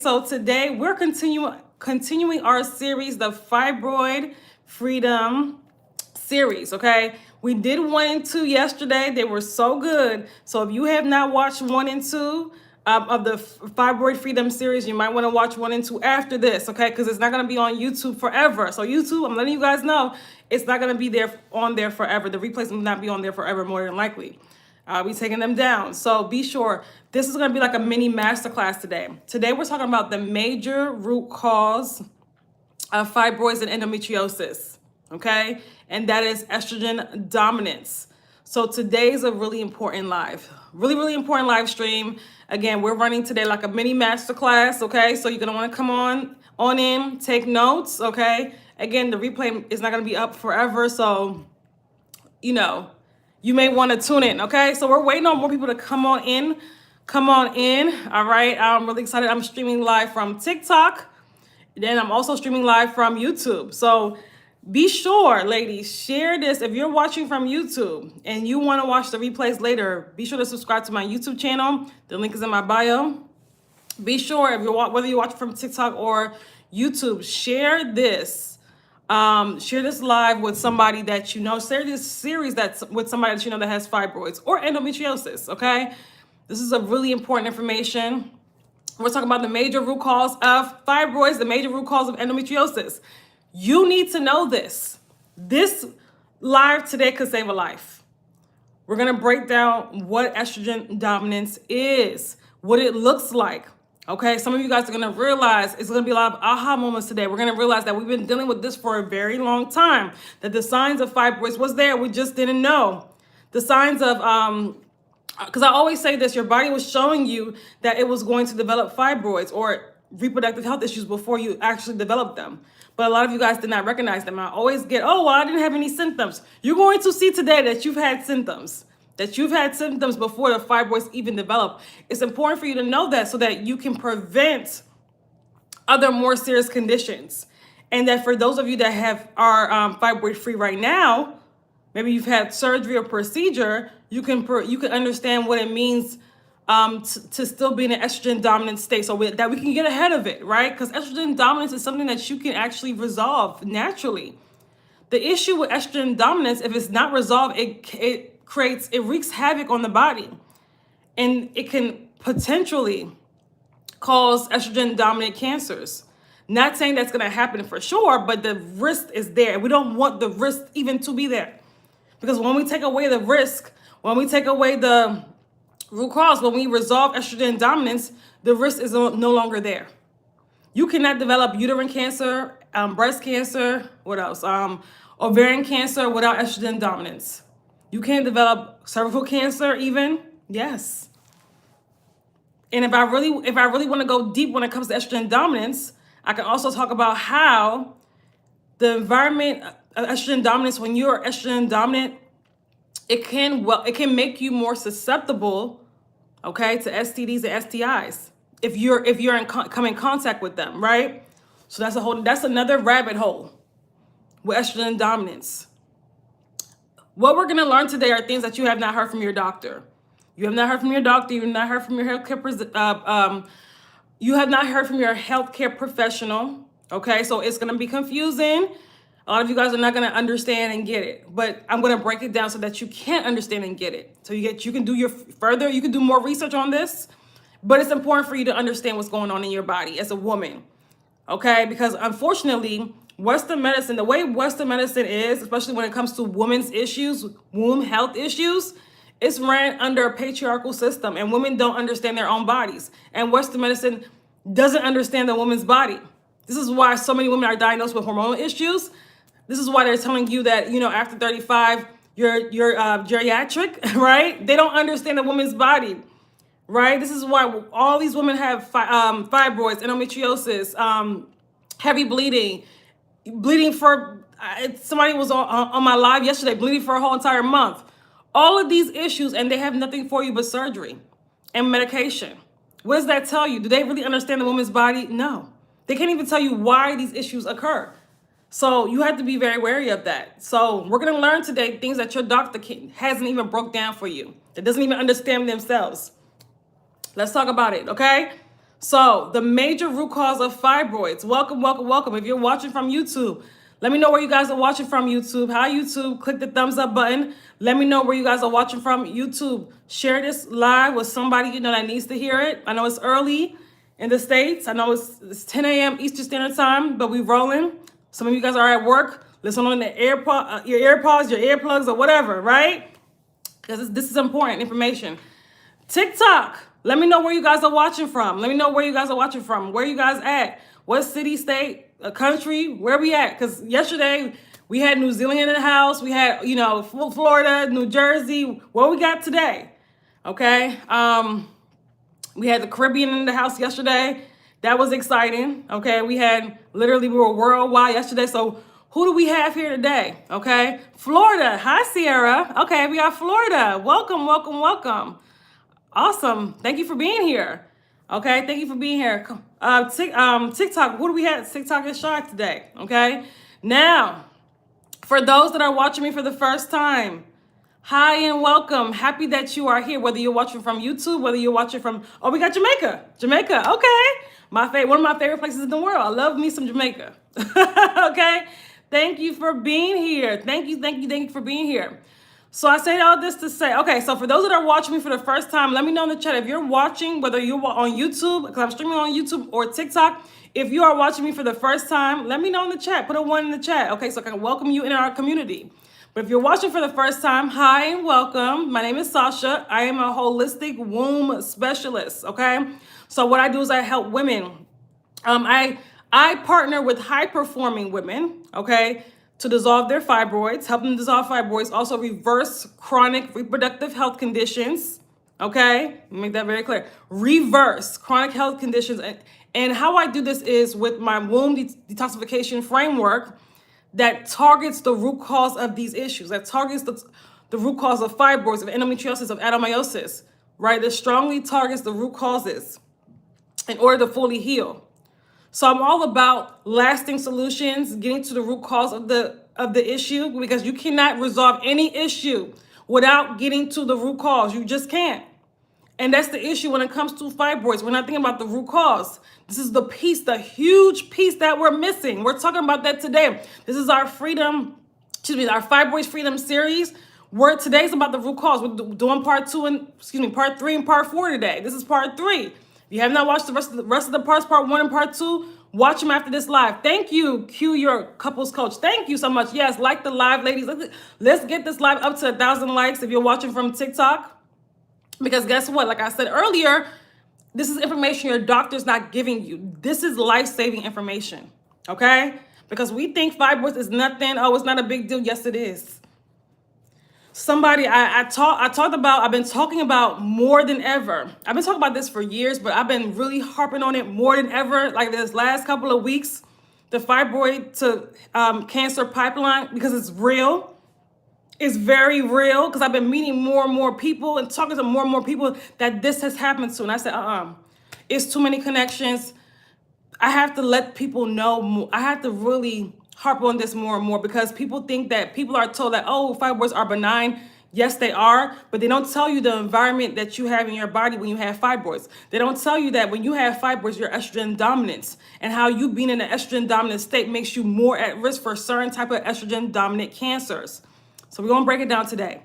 So today we're continuing our series, the Fibroid Freedom series, okay? We did 1 and 2 yesterday. They were so good. So if you have not watched 1 and 2 of the Fibroid Freedom series, you might want to watch 1 and 2 after this, okay? Because it's not going to be on YouTube forever. So YouTube, I'm letting you guys know, it's not going to be on there forever. The replays will not be on there forever, more than likely. I'll be taking them down. So be sure, this is going to be like a mini masterclass today. Today we're talking about the major root cause of fibroids and endometriosis, okay? And that is estrogen dominance. So today's a really important really important live stream. Again, we're running today like a mini masterclass, okay? So you're going to want to come on in, take notes, okay? Again, the replay is not going to be up forever, so, you know, you may want to tune in, okay? So we're waiting on more people to come on in. All right? I'm really excited. I'm streaming live from TikTok. Then I'm also streaming live from YouTube. So be sure, ladies, share this. If you're watching from YouTube and you want to watch the replays later, be sure to subscribe to my YouTube channel. The link is in my bio. Be sure, whether you're watching from TikTok or YouTube, share this. Share this live with somebody that you know. Share this series with somebody that you know that has fibroids or endometriosis, okay? This is a really important information. We're talking about the major root cause of fibroids, the major root cause of endometriosis. You need to know this. This live today could save a life. We're going to break down what estrogen dominance is, what it looks like. Okay, some of you guys are going to realize it's going to be a lot of aha moments today. We're going to realize that we've been dealing with this for a very long time, that the signs of fibroids was there. We just didn't know. The signs of, because I always say this, your body was showing you that it was going to develop fibroids or reproductive health issues before you actually developed them. But a lot of you guys did not recognize them. I always get, oh, well, I didn't have any symptoms. You're going to see today that you've had symptoms. Before the fibroids even develop. It's important for you to know that so that you can prevent other more serious conditions. And that for those of you that are fibroid free right now, maybe you've had surgery or procedure, you can understand what it means to still be in an estrogen dominant state, so that we can get ahead of it, right? Because estrogen dominance is something that you can actually resolve naturally. The issue with estrogen dominance, if it's not resolved, it wreaks havoc on the body, and it can potentially cause estrogen dominant cancers. Not saying that's going to happen for sure, but the risk is there. We don't want the risk even to be there, because when we take away the risk, when we take away the root cause, when we resolve estrogen dominance, the risk is no longer there. You cannot develop uterine cancer, breast cancer, what else? Ovarian cancer without estrogen dominance. You can't develop cervical cancer even. Yes. And if I really want to go deep when it comes to estrogen dominance, I can also talk about how the environment of estrogen dominance, when you're estrogen dominant, it can make you more susceptible, okay, to STDs and STIs if you're come in contact with them, right? So that's another rabbit hole with estrogen dominance. What we're going to learn today are things that you have not heard from your doctor. You have not heard from your doctor. You have not heard from your healthcare professional. Okay, so it's going to be confusing. A lot of you guys are not going to understand and get it, but I'm going to break it down so that you can understand and get it. So you can do more research on this, but it's important for you to understand what's going on in your body as a woman. Okay, because unfortunately, Western medicine, the way Western medicine is, especially when it comes to women's issues, womb health issues, it's ran under a patriarchal system, and women don't understand their own bodies. And Western medicine doesn't understand the woman's body. This is why so many women are diagnosed with hormonal issues. This is why they're telling you that, after 35, you're geriatric, right? They don't understand the woman's body, right? This is why all these women have fibroids, endometriosis, heavy bleeding for, somebody was on my live yesterday, bleeding for a whole entire month. All of these issues, and they have nothing for you but surgery and medication. What does that tell you? Do they really understand the woman's body? No. They can't even tell you why these issues occur. So you have to be very wary of that. So we're going to learn today things that your doctor hasn't even broke down for you, that doesn't even understand themselves. Let's talk about it, okay? So the major root cause of fibroids. Welcome, welcome, welcome. If you're watching from YouTube, let me know where you guys are watching from YouTube. Hi, YouTube. Click the thumbs up button. Let me know where you guys are watching from YouTube. Share this live with somebody you know that needs to hear it. I know it's early in the States. I know it's 10 a.m. Eastern Standard Time, but we rolling. Some of you guys are at work. Listen on the your AirPods, your earplugs, or whatever, right? Because this is important information. TikTok. Let me know where you guys are watching from. Let me know where you guys are watching from. Where you guys at? What city, state, country? Where we at? Because yesterday we had New Zealand in the house. We had, Florida, New Jersey. What we got today? Okay. We had the Caribbean in the house yesterday. That was exciting. Okay. We were worldwide yesterday. So who do we have here today? Okay. Florida. Hi, Sierra. Okay. We got Florida. Welcome, welcome, welcome. Awesome. Thank you for being here. Okay. Thank you for being here. TikTok. Who do we have? TikTok is shy today. Okay. Now, for those that are watching me for the first time, hi and welcome. Happy that you are here, whether you're watching from YouTube, whether you're watching from, we got Jamaica. Jamaica. Okay. One of my favorite places in the world. I love me some Jamaica. Okay. Thank you for being here. Thank you for being here. So I say all this to say, okay, so for those that are watching me for the first time, let me know in the chat if you're watching, whether you're on YouTube, because I'm streaming on YouTube, or TikTok. If you are watching me for the first time, let me know in the chat. Put a 1 in the chat, okay, so I can welcome you in our community. But if you're watching for the first time, hi and welcome. My name is Sasha. I am a holistic womb specialist, okay? So what I do is I help women. I partner with high-performing women, okay, to dissolve their fibroids, help them dissolve fibroids, also reverse chronic reproductive health conditions, okay? Make that very clear. Reverse chronic health conditions. And how I do this is with my womb detoxification framework that targets the root cause of these issues, that targets the root cause of fibroids, of endometriosis, of adenomyosis, right? That strongly targets the root causes in order to fully heal. So I'm all about lasting solutions, getting to the root cause of the issue, because you cannot resolve any issue without getting to the root cause. You just can't. And that's the issue when it comes to fibroids. We're not thinking about the root cause. This is the piece, the huge piece that we're missing. We're talking about that today. This is our our Fibroids Freedom series. Today's about the root cause. We're doing part 3 and part 4 today. This is part 3. If you have not watched the rest of the parts, part 1 and part 2, watch them after this live. Thank you, Q, your couples coach. Thank you so much. Yes, like the live, ladies. Let's get this live up to 1,000 likes if you're watching from TikTok. Because guess what? Like I said earlier, this is information your doctor's not giving you. This is life-saving information, okay? Because we think fibroids is nothing. Oh, it's not a big deal. Yes, it is. I've been talking about more than ever. I've been talking about this for years, but I've been really harping on it more than ever. Like this last couple of weeks, the fibroid to cancer pipeline, because it's real. It's very real, because I've been meeting more and more people and talking to more and more people that this has happened to. And I said, it's too many connections. I have to let people know more. I have to really harp on this more and more, because people are told that, oh, fibroids are benign. Yes, they are, but they don't tell you the environment that you have in your body when you have fibroids. They don't tell you that when you have fibroids, you're estrogen dominant, and how you being in an estrogen dominant state makes you more at risk for certain type of estrogen dominant cancers. So we're gonna break it down today.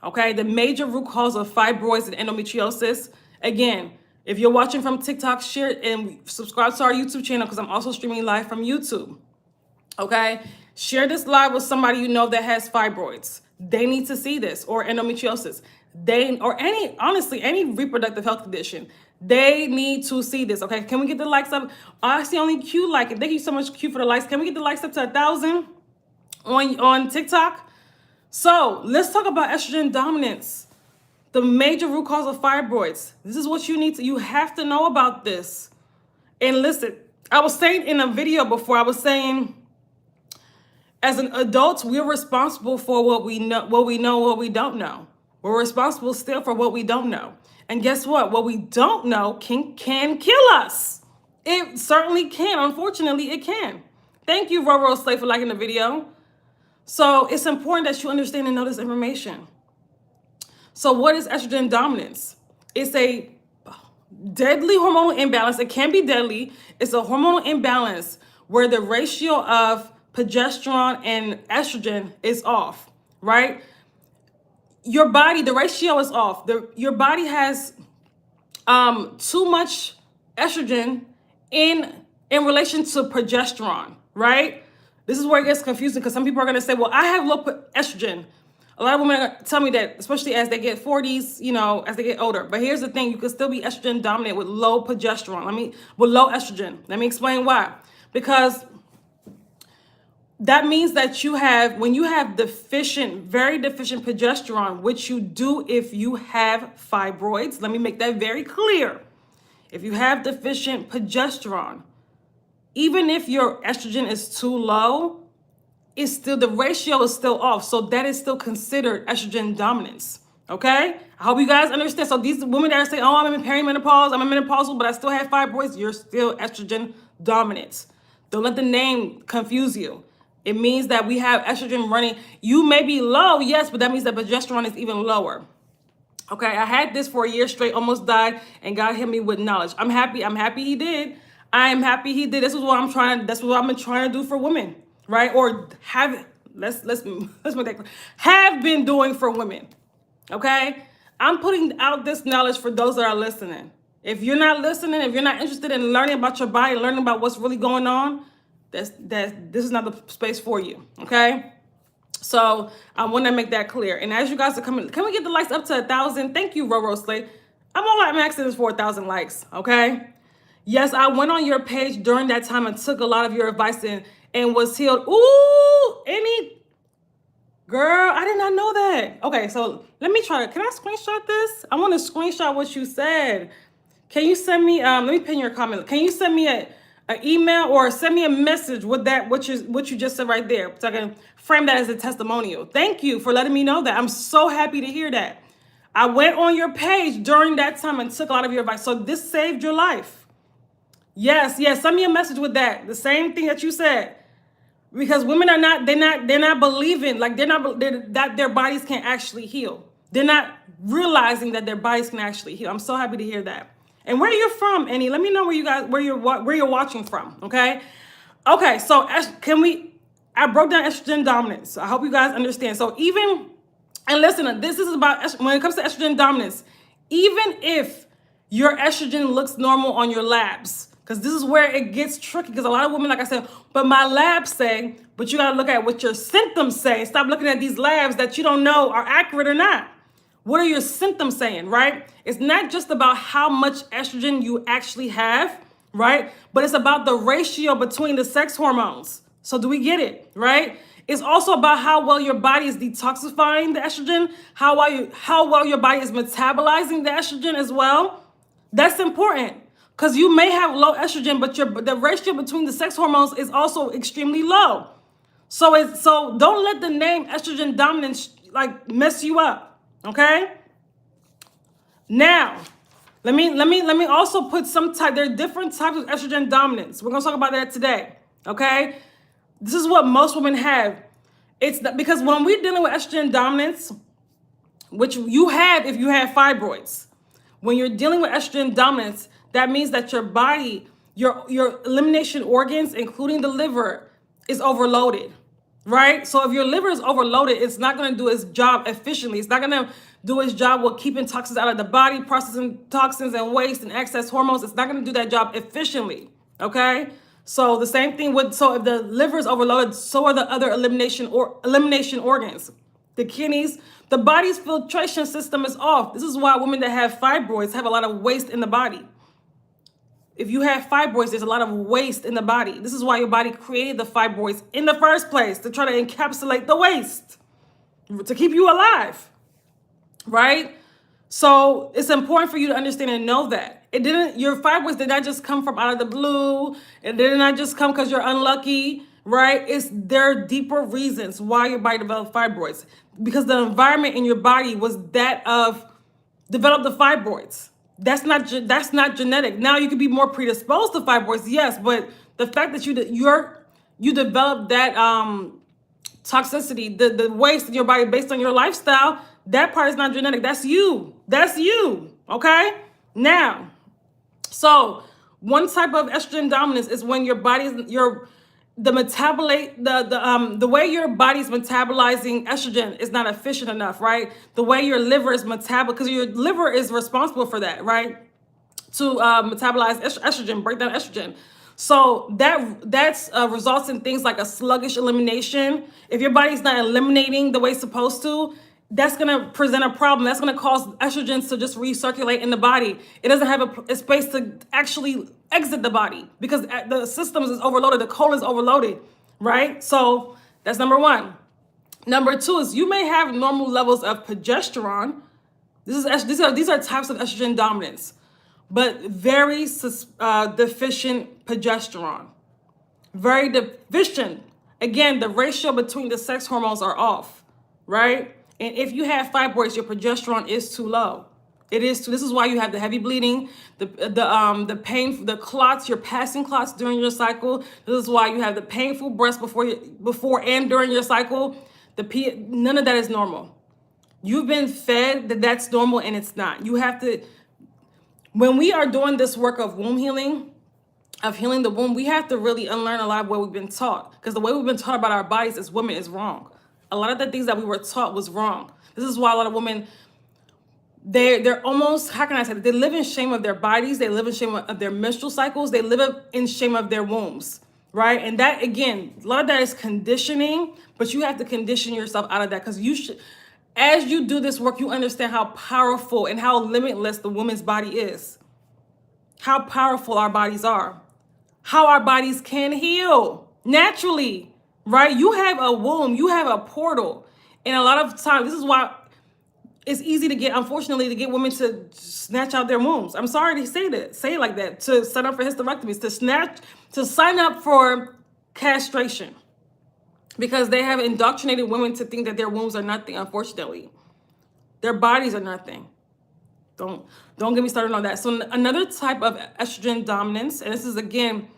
Okay, the major root cause of fibroids and endometriosis. Again, if you're watching from TikTok, share it and subscribe to our YouTube channel, because I'm also streaming live from YouTube. Okay, share this live with somebody you know that has fibroids. They need to see this, or endometriosis. Any reproductive health condition. They need to see this. Okay, can we get the likes up? I see only Q like it. Thank you so much, Q, for the likes. Can we get the likes up to 1,000 on TikTok? So let's talk about estrogen dominance, the major root cause of fibroids. This is what you have to know about this. And listen, I was saying in a video before, I was saying, as an adult, we're responsible for what we know, what we don't know. We're responsible still for what we don't know. And guess what? What we don't know can kill us. It certainly can. Unfortunately, it can. Thank you, Roro Slay, for liking the video. So it's important that you understand and know this information. So what is estrogen dominance? It's deadly hormonal imbalance. It can be deadly. It's a hormonal imbalance where the ratio of progesterone and estrogen is off, right? Your body, the ratio is off. Your body has too much estrogen in relation to progesterone, right? This is where it gets confusing because some people are going to say, well, I have low estrogen. A lot of women tell me that, especially as they get 40s, you know, as they get older. But here's the thing, you can still be estrogen dominant with low progesterone. With low estrogen. Let me explain why. Because that means that when you have very deficient progesterone, which you do if you have fibroids, let me make that very clear. If you have deficient progesterone, even if your estrogen is too low, the ratio is still off. So that is still considered estrogen dominance. Okay? I hope you guys understand. So these women that are saying, oh, I'm in perimenopause, I'm in menopausal, but I still have fibroids, you're still estrogen dominant. Don't let the name confuse you. It means that we have estrogen running. You may be low, yes, but that means that progesterone is even lower. Okay, I had this for a year straight, almost died, and God hit me with knowledge. I'm happy he did. I am happy he did. That's what I'm trying to do for women, right? Or let's make that clear. Have been doing for women. Okay? I'm putting out this knowledge for those that are listening. If you're not listening, if you're not interested in learning about your body, learning about what's really going on, this is not the space for you. Okay? So I want to make that clear. And as you guys are coming, can we get the likes up to 1,000? Thank you, Roro Slay. I'm maxing this for 1,000 likes. Okay? Yes, I went on your page during that time and took a lot of your advice and was healed. Ooh, girl, I did not know that. Okay, so let me try. Can I screenshot this? I want to screenshot what you said. Can you send me, let me pin your comment. Can you send me an email or send me a message with what you just said right there, so I can frame that as a testimonial? Thank you for letting me know that. I'm so happy to hear that. I went on your page during that time and took a lot of your advice. So this saved your life. Yes, send me a message with that. The same thing that you said. Because women are they're not believing, like that their bodies can actually heal. They're not realizing that their bodies can actually heal. I'm so happy to hear that. And where you're from, Annie, let me know where you're watching from, okay? Okay, so I broke down estrogen dominance. So I hope you guys understand. So and listen, this is about, when it comes to estrogen dominance, even if your estrogen looks normal on your labs, because this is where it gets tricky, because a lot of women, like I said, but my labs say, but you got to look at what your symptoms say. Stop looking at these labs that you don't know are accurate or not. What are your symptoms saying, right? It's not just about how much estrogen you actually have, right? But it's about the ratio between the sex hormones. So do we get it, right? It's also about how well your body is detoxifying the estrogen, how well your body is metabolizing the estrogen as well. That's important. Because you may have low estrogen, but the ratio between the sex hormones is also extremely low. So don't let the name estrogen dominance mess you up. Okay? Now, let me also put there are different types of estrogen dominance. We're gonna talk about that today. Okay? This is what most women have. Because when we're dealing with estrogen dominance, which you have if you have fibroids, when you're dealing with estrogen dominance, that means that your body, your elimination organs, including the liver, is overloaded, right? So if your liver is overloaded, it's not going to do its job efficiently. It's not going to do its job with keeping toxins out of the body, processing toxins and waste and excess hormones. It's not going to do that job efficiently, okay? So the same thing if the liver is overloaded, so are the other elimination organs. The kidneys, the body's filtration system is off. This is why women that have fibroids have a lot of waste in the body. If you have fibroids, there's a lot of waste in the body. This is why your body created the fibroids in the first place, to try to encapsulate the waste, to keep you alive, right? So it's important for you to understand and know that. Your fibroids did not just come from out of the blue. It did not just come because you're unlucky, right? There are deeper reasons why your body developed fibroids. Because the environment in your body was developed the fibroids. That's not genetic. Now you could be more predisposed to fibroids, yes, but the fact that you developed that toxicity, the waste in your body based on your lifestyle, that part is not genetic. That's you. Okay? Now, So one type of estrogen dominance is when your body's the metabolite the way your body's metabolizing estrogen is not efficient enough, right? The way your liver is because your liver is responsible for that, right? To metabolize estrogen, break down estrogen. So that's results in things like a sluggish elimination. If your body's not eliminating the way it's supposed to, that's gonna present a problem. That's gonna cause estrogens to just recirculate in the body. It doesn't have a space to actually exit the body because the systems is overloaded. The colon is overloaded, right? So that's number one. Number two is you may have normal levels of progesterone. These are types of estrogen dominance, but very deficient progesterone. Very deficient. Again, the ratio between the sex hormones are off, right? And if you have fibroids, your progesterone is too low. It is too. This is why you have the heavy bleeding, the pain, the clots. You're passing clots during your cycle. This is why you have the painful breast before and during your cycle. None of that is normal. You've been fed that that's normal, and it's not. You have to. When we are doing this work of womb healing, of healing the womb, we have to really unlearn a lot of what we've been taught, because the way we've been taught about our bodies as women is wrong. A lot of the things that we were taught was wrong. This is why a lot of women, they're almost, how can I say it? They live in shame of their bodies. They live in shame of their menstrual cycles. They live in shame of their wombs, right? And that, again, a lot of that is conditioning, but you have to condition yourself out of that, because you should, as you do this work, you understand how powerful and how limitless the woman's body is, how powerful our bodies are, how our bodies can heal naturally, right? You have a womb, you have a portal. And a lot of times, this is why it's easy to get, unfortunately, to get women to snatch out their wombs. I'm sorry to say it like that, to sign up for hysterectomies, to sign up for castration, because they have indoctrinated women to think that their wombs are nothing. Unfortunately, their bodies are nothing. Don't get me started on that. So another type of estrogen dominance, and this is again,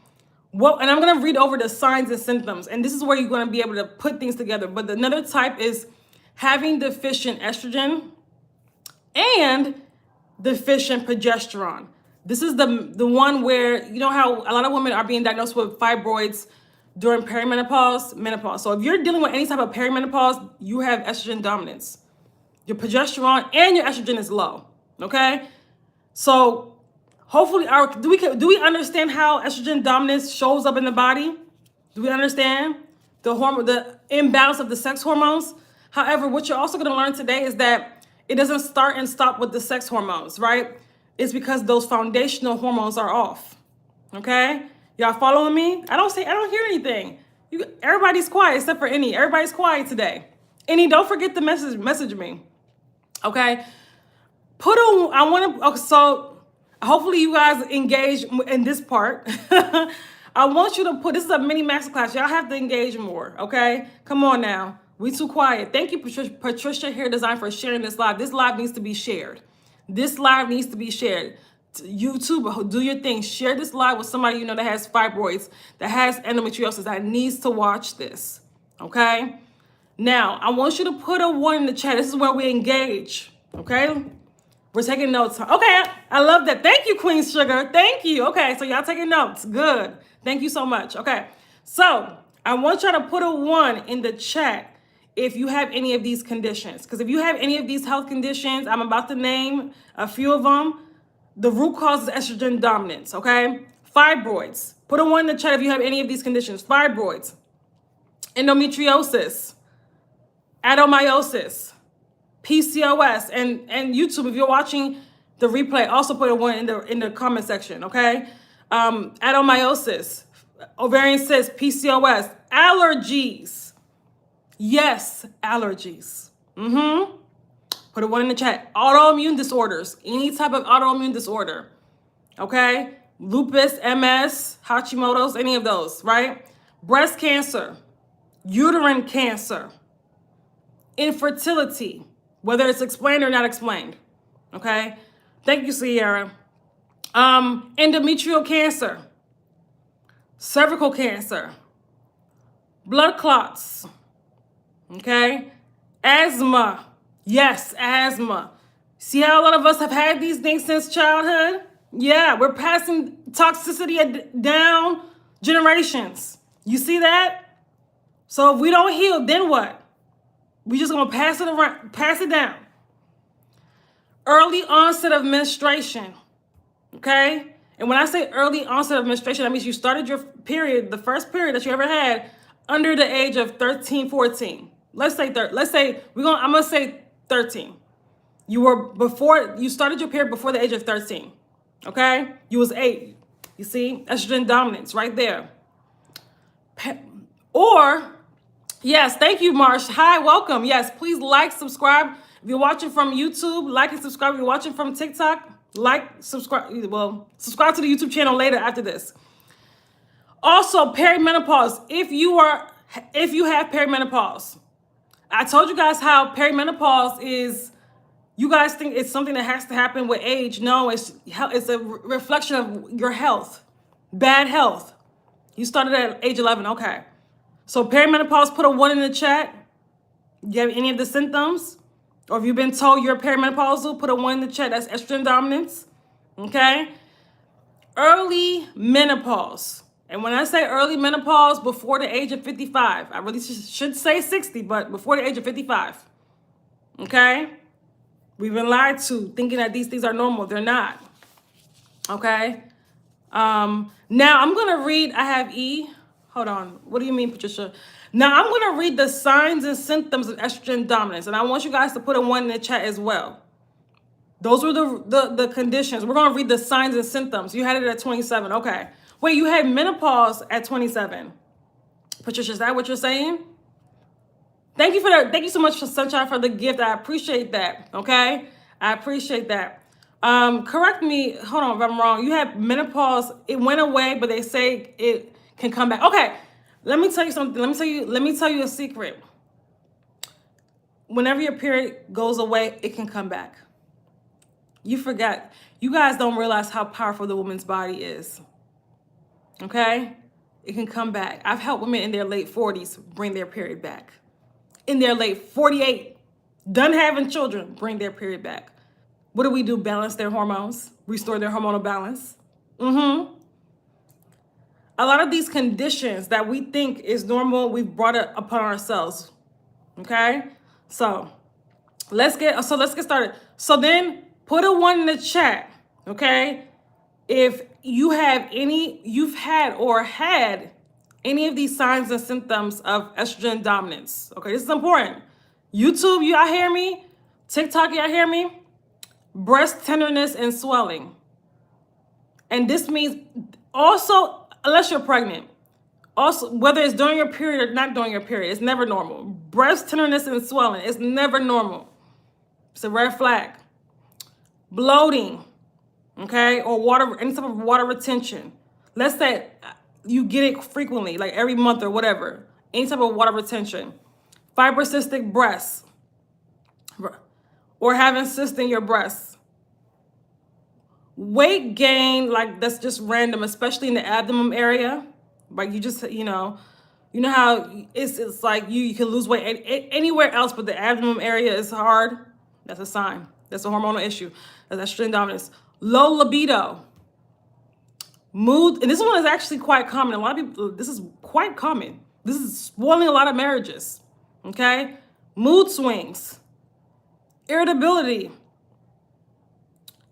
and I'm going to read over the signs and symptoms, and this is where you're going to be able to put things together. But another type is having deficient estrogen and deficient progesterone. This is the one where, you know how a lot of women are being diagnosed with fibroids during perimenopause, menopause. So if you're dealing with any type of perimenopause, you have estrogen dominance. Your progesterone and your estrogen is low, okay? So hopefully, do we understand how estrogen dominance shows up in the body? Do we understand the imbalance of the sex hormones? However, what you're also going to learn today is that it doesn't start and stop with the sex hormones, right? It's because those foundational hormones are off, okay? Y'all following me? I don't hear anything. Everybody's quiet except for Any. Everybody's quiet today. Any, don't forget to message me, okay? So hopefully you guys engage in this part. I want you to this is a mini masterclass. Y'all have to engage more, okay? Come on now. We too quiet. Thank you, Patricia Hair Design, for sharing this live. This live needs to be shared. This live needs to be shared. YouTube, do your thing. Share this live with somebody you know that has fibroids, that has endometriosis, that needs to watch this, okay? Now, I want you to put a 1 in the chat. This is where we engage, okay? We're taking notes. Okay, I love that. Thank you, Queen Sugar. Thank you. Okay, so y'all taking notes. Good. Thank you so much. Okay, so I want y'all to put a 1 in the chat if you have any of these conditions. Because if you have any of these health conditions, I'm about to name a few of them. The root cause is estrogen dominance, okay? Fibroids. Put a 1 in the chat if you have any of these conditions. Fibroids, endometriosis, adenomyosis, PCOS, and YouTube, if you're watching the replay, also put a 1 in the comment section, okay? Adenomyosis, ovarian cysts, PCOS, allergies. Yes, allergies. Put a 1 in the chat. Autoimmune disorders, any type of autoimmune disorder, okay? Lupus, MS, Hashimoto's, any of those, right? Breast cancer, uterine cancer, infertility, whether it's explained or not explained, okay? Thank you, Sierra. Endometrial cancer, cervical cancer, blood clots, okay? Asthma. Yes, asthma. See how a lot of us have had these things since childhood? Yeah, we're passing toxicity down generations. You see that? So if we don't heal, then what? We just gonna pass it around, pass it down. Early onset of menstruation. Okay? And when I say early onset of menstruation, that means you started your period, the first period that you ever had, under the age of 13, 14. I'm gonna say 13. You started your period before the age of 13. Okay? You was 8. You see? Estrogen dominance right there. Or, yes, thank you, Marsh. Hi, welcome. Yes, please like, subscribe. If you're watching from YouTube, like and subscribe. If you're watching from TikTok, like, subscribe. Well, subscribe to the YouTube channel later after this. Also, perimenopause. If you have perimenopause, I told you guys how perimenopause is. You guys think it's something that has to happen with age. No, it's a reflection of your health, bad health. You started at age 11, okay. So perimenopause, put a 1 in the chat. Do you have any of the symptoms? Or if you've been told you're perimenopausal, put a 1 in the chat. That's estrogen dominance, okay? Early menopause. And when I say early menopause, before the age of 55. I really should say 60, but before the age of 55, okay? We've been lied to, thinking that these things are normal. They're not, okay? Now I'm going to read, I have E. Hold on. What do you mean, Patricia? Now I'm going to read the signs and symptoms of estrogen dominance. And I want you guys to put a 1 in the chat as well. Those were the conditions. We're going to read the signs and symptoms. You had it at 27. Okay. Wait, you had menopause at 27. Patricia, is that what you're saying? Thank you for that. Thank you so much for Sunshine for the gift. I appreciate that. Okay. I appreciate that. Correct me. Hold on if I'm wrong. You had menopause. It went away, but they say it can come back. Okay. Let me tell you something. Let me tell you a secret. Whenever your period goes away, it can come back. You forgot. You guys don't realize how powerful the woman's body is. Okay? It can come back. I've helped women in their late 40s bring their period back. In their late 48, done having children, bring their period back. What do? Balance their hormones, restore their hormonal balance. A lot of these conditions that we think is normal, we've brought it upon ourselves. Okay? So let's get started. So then put a 1 in the chat. Okay? If you've had any of these signs and symptoms of estrogen dominance. Okay, this is important. YouTube, y'all hear me? TikTok, y'all hear me? Breast tenderness and swelling. And this means also, unless you're pregnant, also, whether it's during your period or not during your period, it's never normal. Breast tenderness and swelling, it's never normal. It's a red flag. Bloating, okay, or any type of water retention. Let's say you get it frequently, like every month or whatever. Any type of water retention. Fibrocystic breasts, or having cysts in your breasts. Weight gain, like that's just random, especially in the abdomen area. Like you just, you know how it's like you can lose weight anywhere else, but the abdomen area is hard. That's a sign. That's a hormonal issue. That's estrogen dominance. Low libido. Mood, and this one is actually quite common. A lot of people, this is quite common. This is spoiling a lot of marriages. Okay? Mood swings. Irritability.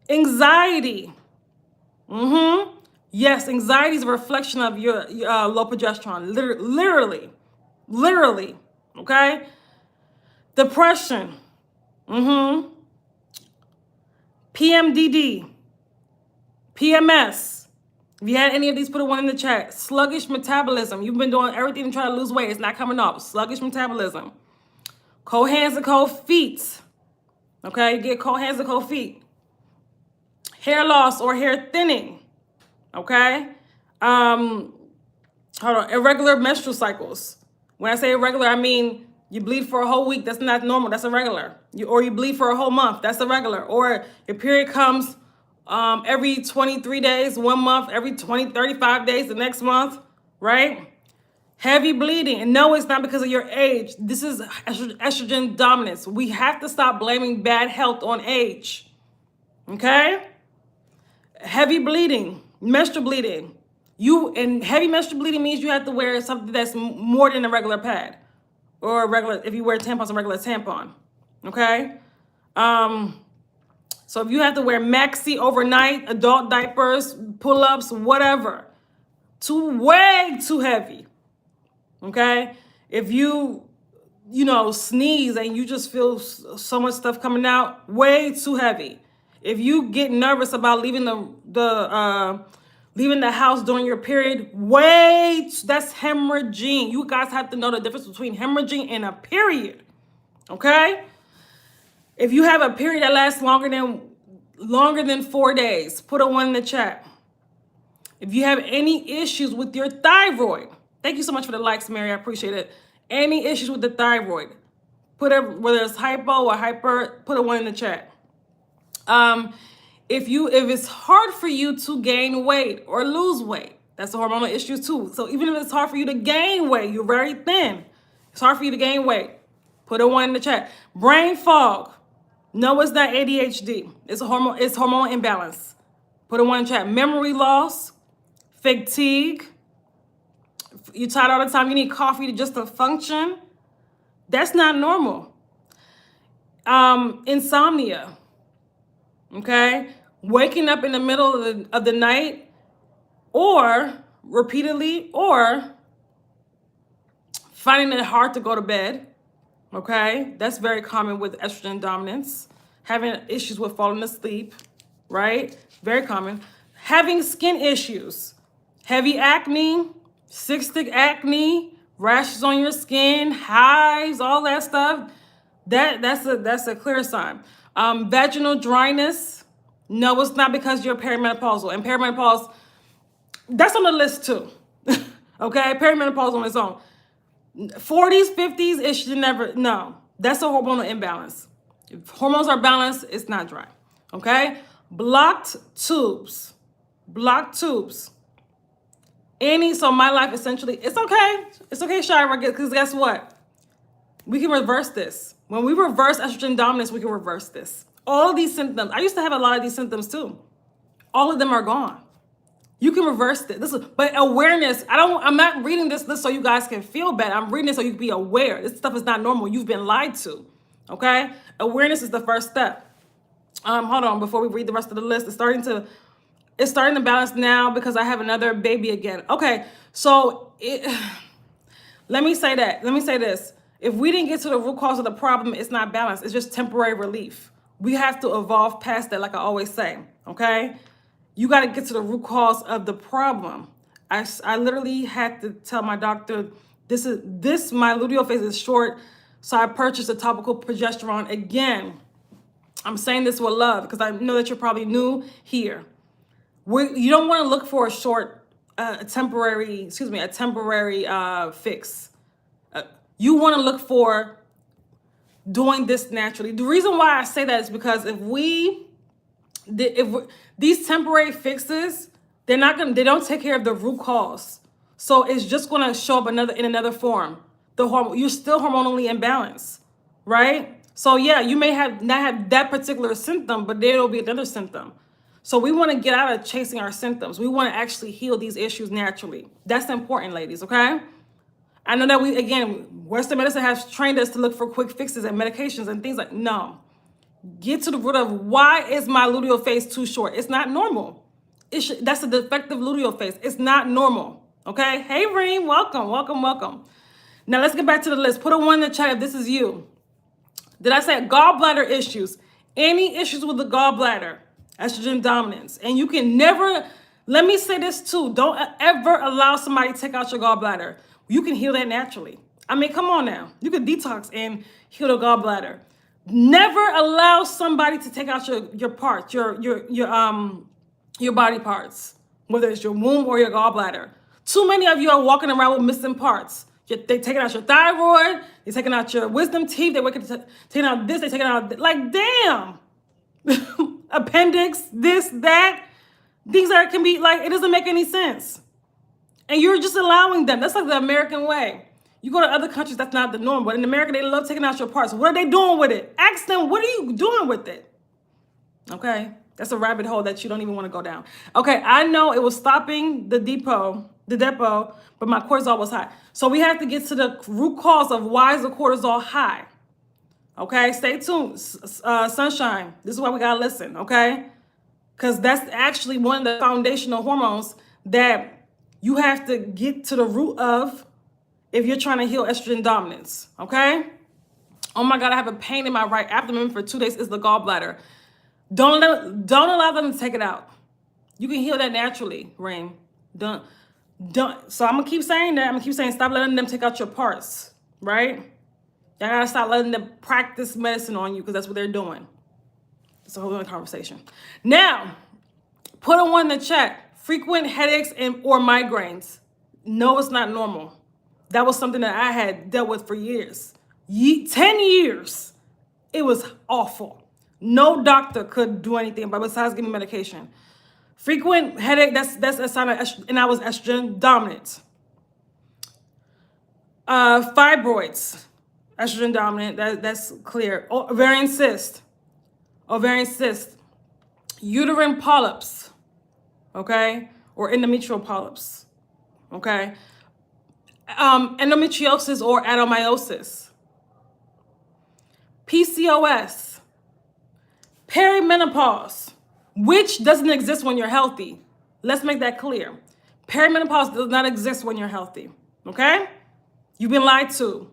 Anxiety. Yes, anxiety is a reflection of your low progesterone. Literally. Okay? Depression. PMDD. PMS. If you had any of these, put a 1 in the chat. Sluggish metabolism. You've been doing everything to try to lose weight. It's not coming off. Sluggish metabolism. Cold hands and cold feet. Okay? You get cold hands and cold feet. Hair loss or hair thinning. Okay? Hold on. Irregular menstrual cycles. When I say irregular, I mean you bleed for a whole week. That's not normal. That's irregular. Or you bleed for a whole month. That's irregular. Or your period comes every 23 days, 1 month, every 35 days the next month, right? Heavy bleeding. And no, it's not because of your age. This is estrogen dominance. We have to stop blaming bad health on age. Okay? Heavy bleeding, menstrual bleeding. And heavy menstrual bleeding means you have to wear something that's more than a regular pad, or a regular, if you wear tampons, a regular tampon. Okay. So if you have to wear maxi overnight, adult diapers, pull-ups, whatever, way too heavy. Okay. If you sneeze and you just feel so much stuff coming out, way too heavy. If you get nervous about leaving leaving the house during your period, that's hemorrhaging. You guys have to know the difference between hemorrhaging and a period. Okay? If you have a period that lasts longer than 4 days, put a 1 in the chat. If you have any issues with your thyroid, thank you so much for the likes, Mary. I appreciate it. Any issues with the thyroid, whether it's hypo or hyper, put a 1 in the chat. If it's hard for you to gain weight or lose weight, that's a hormonal issue too. So even if it's hard for you to gain weight, you're very thin, it's hard for you to gain weight, put a 1 in the chat. Brain fog, no, it's not ADHD. It's hormonal imbalance. Put a 1 in the chat. Memory loss, fatigue. You're tired all the time. You need coffee just to function. That's not normal. Insomnia. Okay, waking up in the middle of the night, or repeatedly, or finding it hard to go to bed. Okay, that's very common with estrogen dominance. Having issues with falling asleep, right? Very common. Having skin issues, heavy acne, cystic acne, rashes on your skin, hives, all that stuff. That's a clear sign. Vaginal dryness. No, it's not because you're perimenopausal. And perimenopause, that's on the list too. Okay, perimenopause on its own. 40s, 50s, it should never, no. That's a hormonal imbalance. If hormones are balanced, it's not dry. Okay? Blocked tubes. So my life essentially, it's okay. It's okay, Shira, because guess what? We can reverse this. When we reverse estrogen dominance, we can reverse this. All of these symptoms, I used to have a lot of these symptoms too. All of them are gone. You can reverse this. But awareness, I'm not reading this list so you guys can feel bad. I'm reading it so you can be aware. This stuff is not normal. You've been lied to. Okay? Awareness is the first step. Hold on, before we read the rest of the list, it's starting to balance now because I have another baby again. Okay, so let me say this. If we didn't get to the root cause of the problem, it's not balanced. It's just temporary relief. We have to evolve past that, like I always say, okay? You got to get to the root cause of the problem. I literally had to tell my doctor, my luteal phase is short, so I purchased a topical progesterone. Again, I'm saying this with love because I know that you're probably new here. You don't want to look for a temporary fix. You want to look for doing this naturally. The reason why I say that is because if these temporary fixes, they don't take care of the root cause. So it's just going to show up in another form. You're still hormonally imbalanced, right? So yeah, you may not have that particular symptom, but there will be another symptom. So we want to get out of chasing our symptoms. We want to actually heal these issues naturally. That's important, ladies, okay? I know that Western medicine has trained us to look for quick fixes and medications and things like, no. Get to the root of why is my luteal phase too short? It's not normal. That's a defective luteal phase. It's not normal, okay? Hey, Reem, welcome. Now let's get back to the list. Put a 1 in the chat if this is you. Did I say gallbladder issues? Any issues with the gallbladder? Estrogen dominance. And you can never, let me say this too, don't ever allow somebody to take out your gallbladder. You can heal that naturally. I mean, come on now. You can detox and heal the gallbladder. Never allow somebody to take out your parts, your body parts, whether it's your womb or your gallbladder. Too many of you are walking around with missing parts. They're taking out your thyroid, they're taking out your wisdom teeth, they're taking out this, they're taking out, like, damn. Appendix, this, that. Things that can be like, it doesn't make any sense. And you're just allowing them. That's like the American way. You go to other countries, that's not the norm. But in America, they love taking out your parts. What are they doing with it? Ask them, what are you doing with it? Okay? That's a rabbit hole that you don't even want to go down. Okay, I know it was stopping the depot, but my cortisol was high. So we have to get to the root cause of why is the cortisol high. Okay, stay tuned, sunshine. This is why we gotta listen, okay? Because that's actually one of the foundational hormones that you have to get to the root of if you're trying to heal estrogen dominance, okay? Oh my God, I have a pain in my right abdomen for 2 days. It's the gallbladder. Don't allow them to take it out. You can heal that naturally, Rain. Don't. So I'm gonna keep saying that. I'm gonna keep saying stop letting them take out your parts, right? You gotta stop letting them practice medicine on you because that's what they're doing. It's a whole other conversation. Now, put a 1 in the chat. Frequent headaches or migraines. No, it's not normal. That was something that I had dealt with for years. 10 years. It was awful. No doctor could do anything but besides give me medication. Frequent headache, that's a sign of estrogen, and I was estrogen dominant. Fibroids, estrogen dominant, that's clear. Ovarian cyst, uterine polyps, okay, or endometrial polyps, okay. Endometriosis or adenomyosis, PCOS, perimenopause, which doesn't exist when you're healthy. Let's make that clear. Perimenopause does not exist when you're healthy, okay? You've been lied to.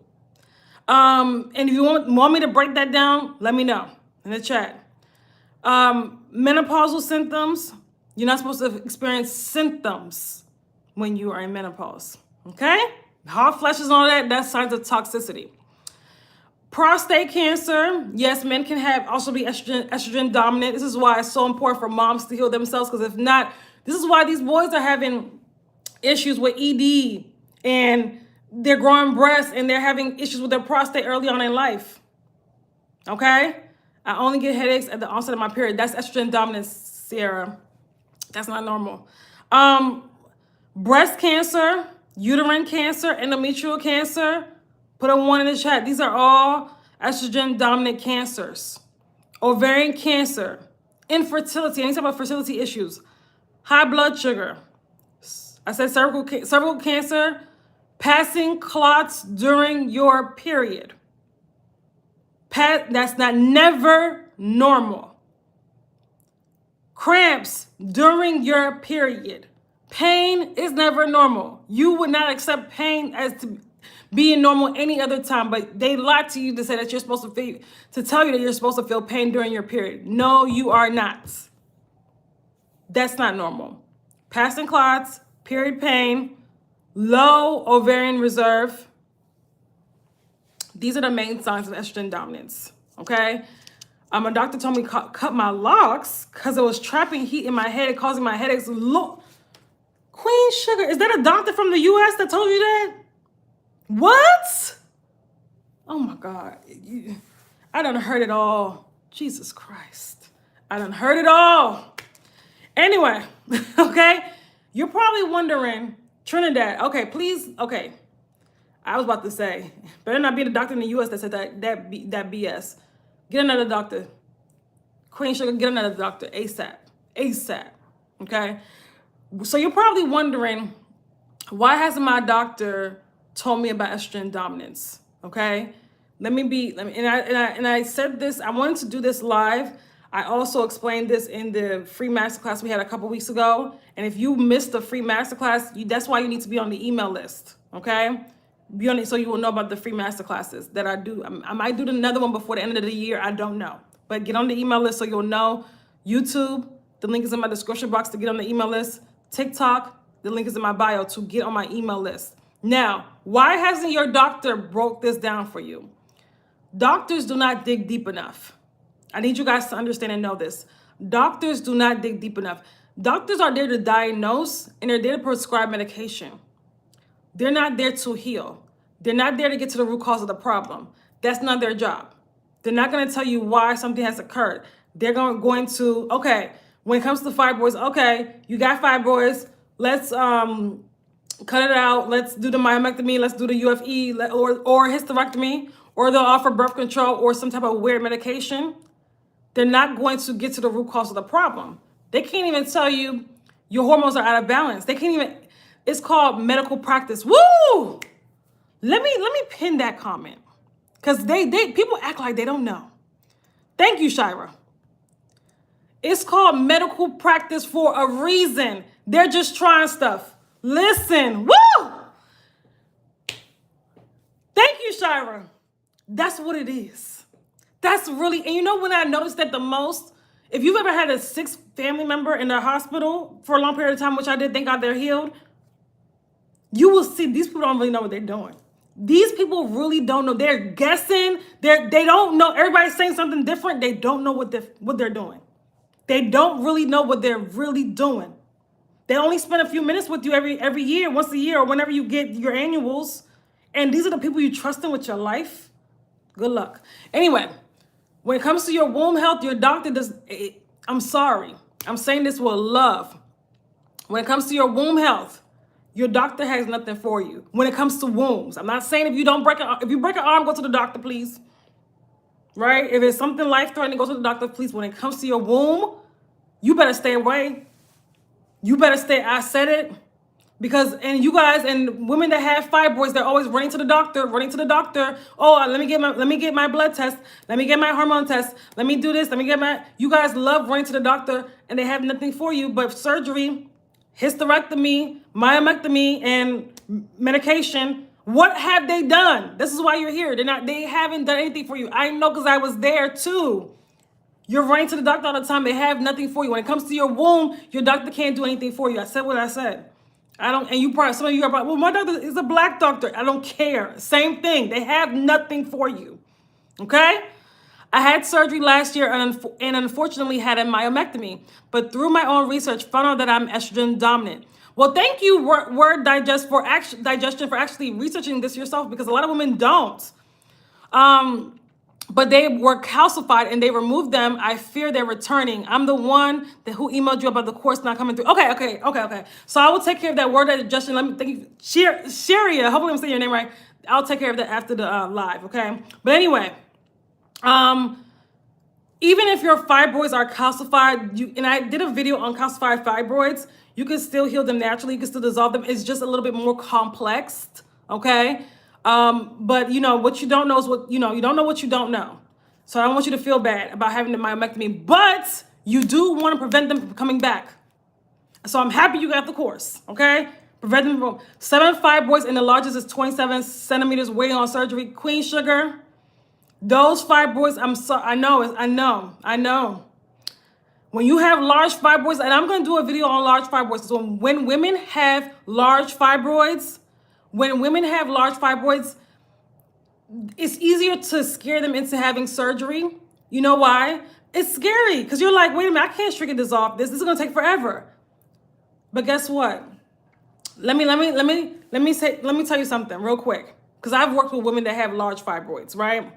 And if you want me to break that down, let me know in the chat. Menopausal symptoms, you're not supposed to experience symptoms when you are in menopause, okay? Hot flashes and all that, that's signs of toxicity. Prostate cancer, yes, men can also be estrogen dominant. This is why it's so important for moms to heal themselves, because if not, this is why these boys are having issues with ED and they're growing breasts and they're having issues with their prostate early on in life. Okay? I only get headaches at the onset of my period. That's estrogen dominance, Sierra. That's not normal. Breast cancer, uterine cancer, endometrial cancer. Put a 1 in the chat. These are all estrogen dominant cancers. Ovarian cancer, infertility, any type of fertility issues, high blood sugar. I said cervical cancer, passing clots during your period. That's never normal. Cramps during your period. Pain is never normal. You would not accept pain as to being normal any other time, but they lied to you to say that you're supposed to feel, to tell you that you're supposed to feel pain during your period. No, you are not. That's not normal. Passing clots, period pain, low ovarian reserve. These are the main signs of estrogen dominance, okay? My doctor told me cut my locks because it was trapping heat in my head and causing my headaches. Look, Queen Sugar, is that a doctor from the US that told you that? What? Oh my God. I done heard it all. Jesus Christ. I done heard it all. Anyway, okay. You're probably wondering, Trinidad, okay, please, okay. I was about to say, better not be the doctor in the US that said that BS. Get another doctor. Queen Sugar, get another doctor ASAP. ASAP, okay? So you're probably wondering, why hasn't my doctor told me about estrogen dominance, okay? I said this, I wanted to do this live. I also explained this in the free masterclass we had a couple weeks ago. And if you missed the free masterclass, that's why you need to be on the email list, okay? Be on it so you will know about the free masterclasses that I do. I might do another one before the end of the year, I don't know. But get on the email list so you'll know. YouTube, the link is in my description box to get on the email list. TikTok, the link is in my bio to get on my email list. Now, why hasn't your doctor broke this down for you? Doctors do not dig deep enough. I need you guys to understand and know this. Doctors do not dig deep enough. Doctors are there to diagnose and they're there to prescribe medication. They're not there to heal. They're not there to get to the root cause of the problem. That's not their job. They're not going to tell you why something has occurred. They're going to, okay, when it comes to fibroids, okay, you got fibroids, let's cut it out, let's do the myomectomy, let's do the UFE or hysterectomy, or they'll offer birth control or some type of weird medication. they're not going to get to the root cause of the problem. They can't even tell you your hormones are out of balance. They can't even, it's called medical practice. Woo! Let me pin that comment. Because people act like they don't know. Thank you, Shira. It's called medical practice for a reason. They're just trying stuff. Listen, woo! Thank you, Shira. That's what it is. That's really, and you know when I noticed that the most, if you've ever had a sick family member in the hospital for a long period of time, which I did, thank God they're healed, you will see these people don't really know what they're doing. These people really don't know. They're guessing. They don't know. Everybody's saying something different. They don't know what they're doing. They don't really know what they're really doing. They only spend a few minutes with you every year, once a year, or whenever you get your annuals. And these are the people you trust in with your life. Good luck. Anyway, when it comes to your womb health, your doctor does. I'm sorry. I'm saying this with love. When it comes to your womb health, your doctor has nothing for you. When it comes to wombs, I'm not saying if you break an arm, go to the doctor, please. Right? If it's something life-threatening, go to the doctor, please. When it comes to your womb, you better stay away. You better stay. I said it. Because, and you guys, and women that have fibroids, they're always running to the doctor. Oh, let me get my blood test. Let me get my hormone test. Let me do this. You guys love running to the doctor and they have nothing for you but surgery, hysterectomy, myomectomy, and medication. What have they done? This is why you're here. They haven't done anything for you. I know because I was there too. You're running to the doctor all the time. They have nothing for you. When it comes to your womb, your doctor can't do anything for you. I said what I said. I don't, and you probably, some of you are probably, well, my doctor is a black doctor. I don't care. Same thing. They have nothing for you. Okay? I had surgery last year and unfortunately had a myomectomy, but through my own research, found out that I'm estrogen dominant. Well, thank you, Word Digestion, for actually researching this yourself, because a lot of women don't. But they were calcified and they removed them. I fear they're returning. I'm the one who emailed you about the course not coming through. Okay. So I will take care of that word digestion. Let me thank you, Sharia. Hopefully I'm saying your name right. I'll take care of that after the live. Okay. But anyway, even if your fibroids are calcified, and I did a video on calcified fibroids, you can still heal them naturally. You can still dissolve them. It's just a little bit more complex. Okay. But you know, what you don't know is you don't know what you don't know. So I don't want you to feel bad about having the myomectomy, but you do want to prevent them from coming back. So I'm happy you got the course, okay? Prevent them from 7 fibroids, and the largest is 27 centimeters, waiting on surgery. Queen Sugar, those fibroids, I know. When you have large fibroids, and I'm going to do a video on large fibroids. So when women have large fibroids, it's easier to scare them into having surgery. You know why? It's scary because you're like, wait a minute, I can't shrink this off. This is gonna take forever. But guess what? Let me tell you something real quick, because I've worked with women that have large fibroids, right?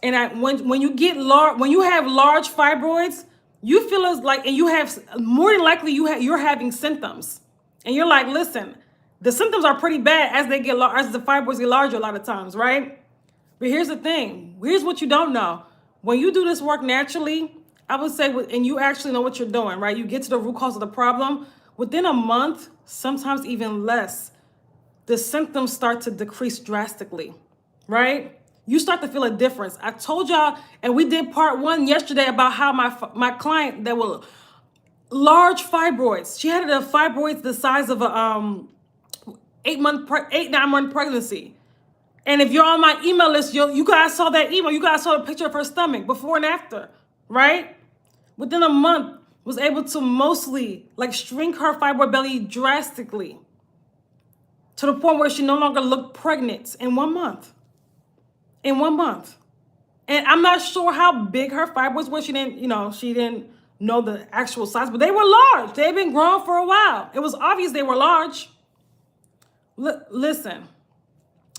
And when you have large fibroids, you feel as like, and you have more than likely you're having symptoms, and you're like, listen. The symptoms are pretty bad as the fibroids get larger a lot of times, right? But here's the thing. Here's what you don't know. When you do this work naturally, I would say, and you actually know what you're doing, right? You get to the root cause of the problem. Within a month, sometimes even less, the symptoms start to decrease drastically, right? You start to feel a difference. I told y'all, and we did part 1 yesterday about how my client that was large fibroids. She had the fibroids the size of a 9-month pregnancy. And if you're on my email list, you guys saw that email. You guys saw a picture of her stomach before and after, right? Within a month, was able to mostly shrink her fibroid belly drastically to the point where she no longer looked pregnant in 1 month. And I'm not sure how big her fibroids were. She didn't know the actual size, but they were large. They've been growing for a while. It was obvious they were large. Listen,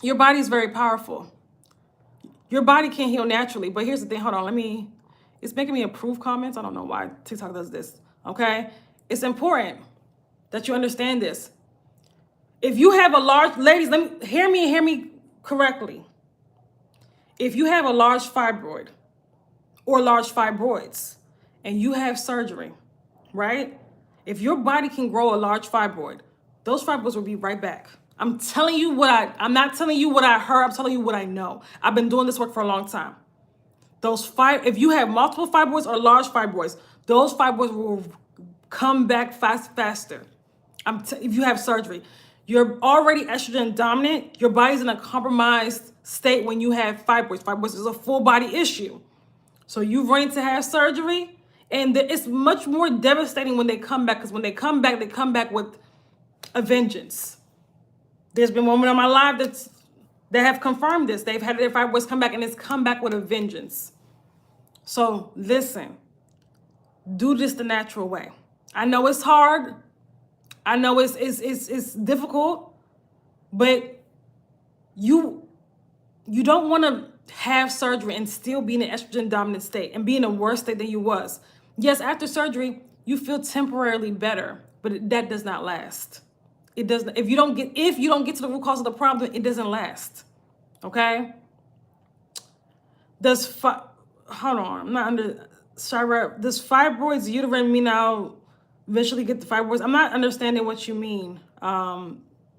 your body is very powerful. Your body can't heal naturally. But here's the thing. Hold on. It's making me approve comments. I don't know why TikTok does this. Okay. It's important that you understand this. If you have a large, ladies, hear me correctly. If you have a large fibroid, or large fibroids, and you have surgery, right? If your body can grow a large fibroid, those fibroids will be right back. I'm telling you I'm not telling you what I heard, I'm telling you what I know. I've been doing this work for a long time. If you have multiple fibroids or large fibroids, those fibroids will come back faster. If you have surgery, you're already estrogen dominant, your body's in a compromised state when you have fibroids. Fibroids is a full body issue. So you've run to have surgery, and it's much more devastating when they come back, because when they come back with a vengeance. There's been women in my life that have confirmed this. They've had their fibroids come back, and it's come back with a vengeance. So listen, do this the natural way. I know it's hard. I know it's difficult, but you don't want to have surgery and still be in an estrogen dominant state and be in a worse state than you was. Yes, after surgery, you feel temporarily better, but that does not last. It doesn't. If you don't get to the root cause of the problem, it doesn't last. Okay? Hold on, I'm not under Shira. Does fibroids uterine mean I'll eventually get the fibroids? I'm not understanding what you mean,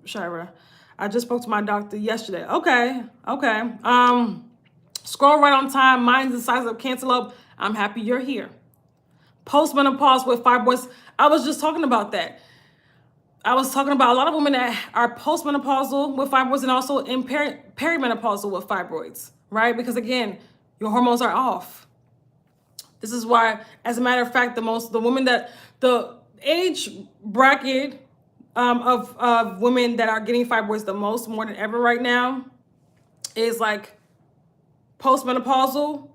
Shira. I just spoke to my doctor yesterday. Okay. Scroll right on time. Mine's the size of cantaloupe. I'm happy you're here. Postmenopause with fibroids. I was just talking about that. I was talking about a lot of women that are postmenopausal with fibroids and also in perimenopausal with fibroids, right? Because again, your hormones are off. This is why, as a matter of fact, the age bracket of women that are getting fibroids the most, more than ever right now, is like postmenopausal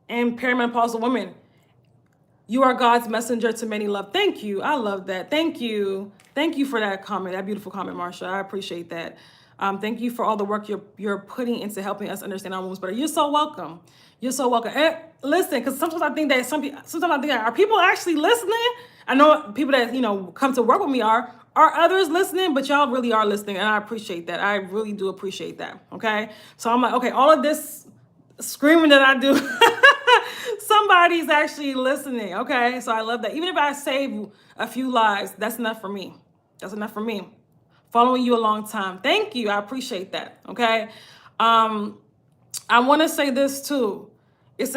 and perimenopausal women. You are God's messenger to many love. Thank you. I love that. Thank you. Thank you for that comment, that beautiful comment, Marsha. I appreciate that. Thank you for all the work you're putting into helping us understand our wounds better. You're so welcome. You're so welcome. And listen, because sometimes I think that are people actually listening? I know people that come to work with me are others listening, but y'all really are listening, and I appreciate that. I really do appreciate that. Okay, so I'm like, okay, all of this screaming that I do, somebody's actually listening. Okay, so I love that. Even if I save a few lives, that's enough for me. That's enough for me. Following you a long time. Thank you. I appreciate that. Okay. I want to say this too. It's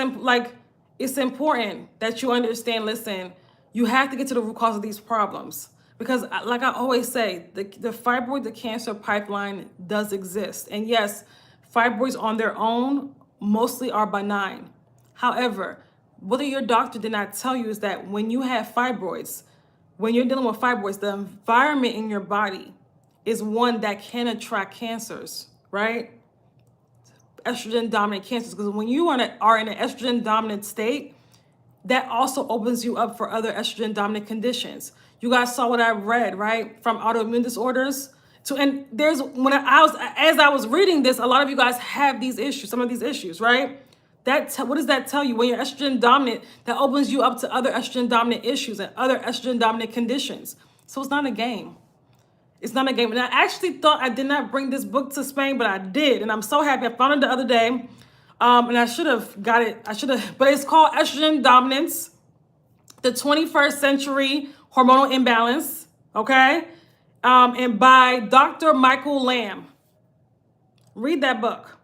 important that you understand, listen, you have to get to the root cause of these problems. Because like I always say, the fibroid, the cancer pipeline does exist. And yes, fibroids on their own mostly are benign. However, what your doctor did not tell you is that when you have fibroids, when you're dealing with fibroids, the environment in your body is one that can attract cancers, right? Estrogen dominant cancers. Because when you are in an estrogen dominant state, that also opens you up for other estrogen dominant conditions. You guys saw what I read, right? From autoimmune disorders and as I was reading this, a lot of you guys have these issues, some of these issues, right? What does that tell you? When you're estrogen dominant, that opens you up to other estrogen dominant issues and other estrogen dominant conditions. So it's not a game. It's not a game. And I actually thought I did not bring this book to Spain, but I did. And I'm so happy. I found it the other day. And I should have got it. But it's called Estrogen Dominance, the 21st Century Hormonal Imbalance. Okay. And by Dr. Michael Lamb. Read that book.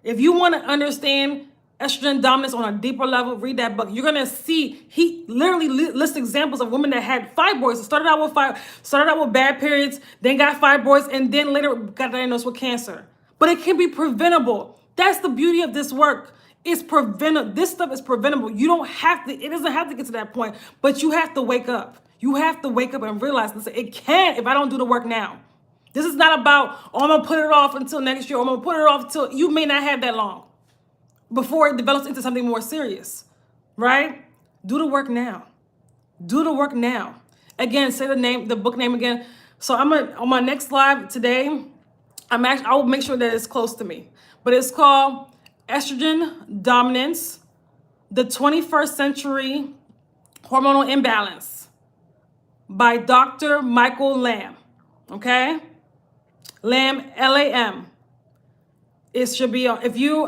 If you want to understand estrogen dominance on a deeper level, read that book. You're going to see, he literally lists examples of women that had fibroids. Started out with bad periods, then got fibroids, and then later got diagnosed with cancer. But it can be preventable. That's the beauty of this work. It's preventable. This stuff is preventable. It doesn't have to get to that point, but you have to wake up. You have to wake up and realize, listen, it can't if I don't do the work now. This is not about, I'm going to put it off until next year, or I'm going to put it off until you may not have that long before it develops into something more serious, right? Do the work now. Do the work now. Again, say the book name again. So on my next live today, I will make sure that it's close to me, but it's called Estrogen Dominance, the 21st Century Hormonal Imbalance by Dr. Michael Lamb. Okay? Lamb, Lam. It should be on, if you,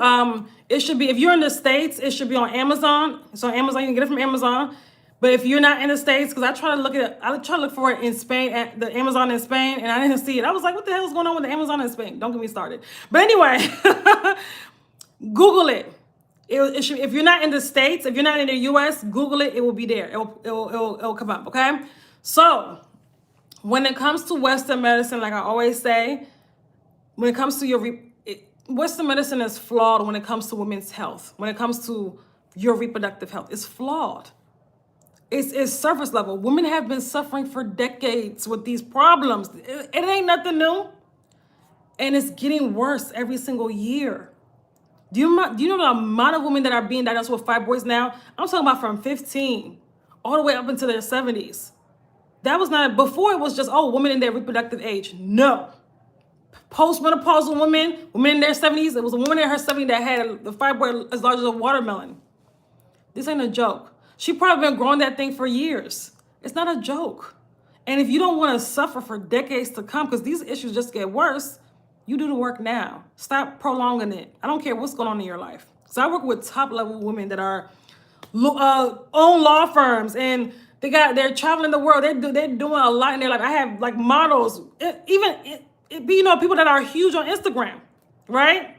it should be, if you're in the States, it should be on Amazon. So Amazon, you can get it from Amazon. But if you're not in the States, because I try to look at it, I try to look for it in Spain, at the Amazon in Spain, and I didn't see it. I was like, what the hell is going on with the Amazon in Spain? Don't get me started. But anyway, Google it. It should, if you're not in the States, if you're not in the US, Google it, it will be there. It'll come up, okay? So when it comes to Western medicine, like I always say, when it comes to your, Western medicine is flawed when it comes to women's health. When it comes to your reproductive health, it's flawed. It's surface level. Women have been suffering for decades with these problems. It ain't nothing new. And it's getting worse every single year. Do you know the amount of women that are being diagnosed with fibroids now? I'm talking about from 15 all the way up into their 70s. That was not, before it was just, oh, women in their reproductive age. No. Postmenopausal women in their 70s. It was a woman in her 70s that had the fibroid as large as a watermelon. This ain't a joke. She probably been growing that thing for years. It's not a joke. And if you don't want to suffer for decades to come, because these issues just get worse, you do the work now. Stop prolonging it. I don't care what's going on in your life. So I work with top level women that are own law firms, and they're traveling the world. They're doing a lot in their life. I have like models, people that are huge on Instagram, right?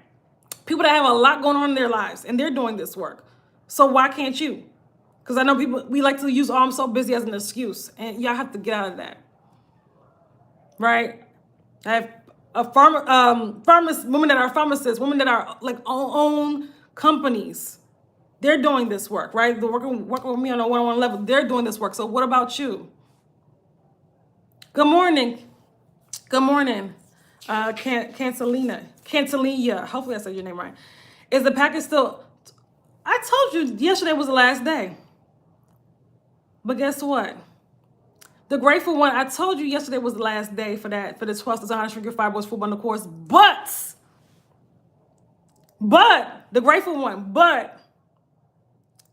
People that have a lot going on in their lives, and they're doing this work. So why can't you? Because I know we like to use, oh, I'm so busy as an excuse. And y'all have to get out of that. Right? I have women that are pharmacists, women that are like own companies. They're doing this work, right? They're working with me on a one-on-one level. They're doing this work. So what about you? Good morning. Good morning. 𝐞𝐞𝐤. Hopefully I said your name right. Is the package still... I told you yesterday was the last day. But guess what? The Grateful One, I told you yesterday was the last day for the 12 Steps on How to Shrink Your Fibroids full bundle course. But, the Grateful One,